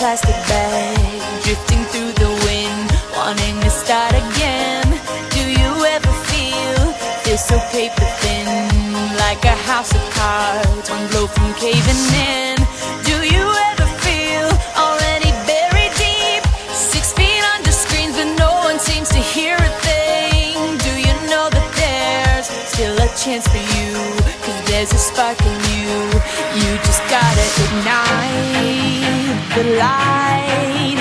plastic bag, drifting through the wind, wanting to start again. Do you ever feel so paper thin, like a house of cards, one blow from caving in? Do you ever feel already buried deep, 6 feet under screens, but no one seems to hear a thing? Do you know that there's still a chance for you, 'cause there's a spark in you? You just gotta ignite the light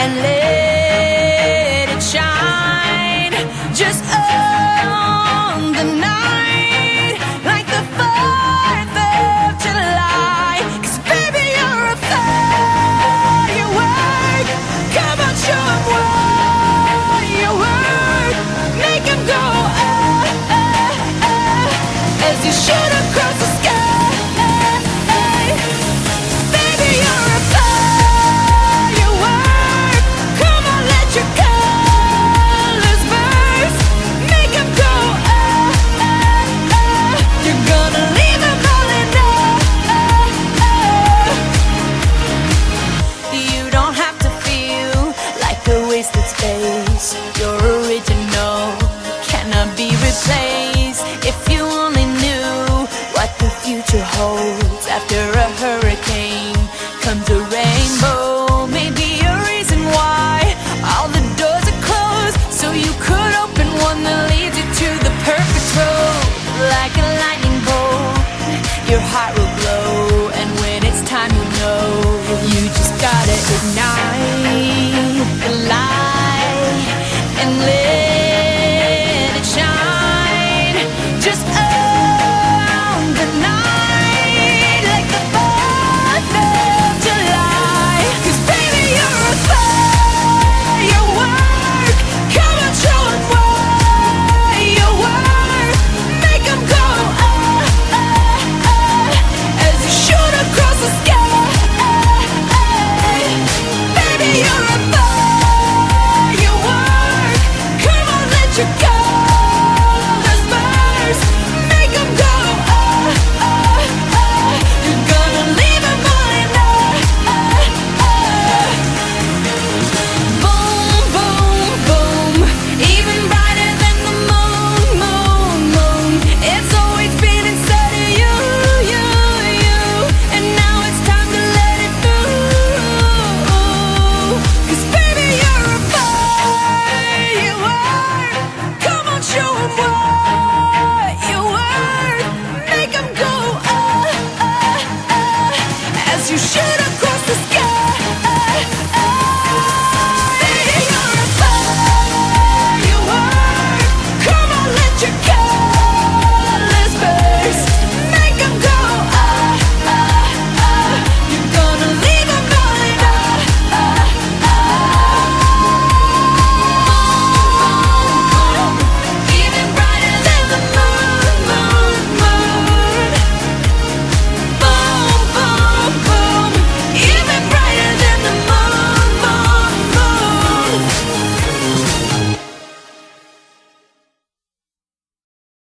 and let it shine. Just on the night, like the 4th of July. 'Cause baby, you're a firework. Come on, show 'em what you work. Make 'em go as you shoot across the sky. Baby, you're a firework. Come on, let your colors burst. Make 'em go you're gonna leave 'em all in You don't have to feel like a wasted space. You're original, cannot be replaced. If you only knew what the future holds. After a hurricane comes a rainbow. Maybe a reason why all the doors are closed, so you could open one that leads you to the perfect road. Like a lightning bolt, your heart will glow, and when it's time, you know you just gotta ignite the light and live.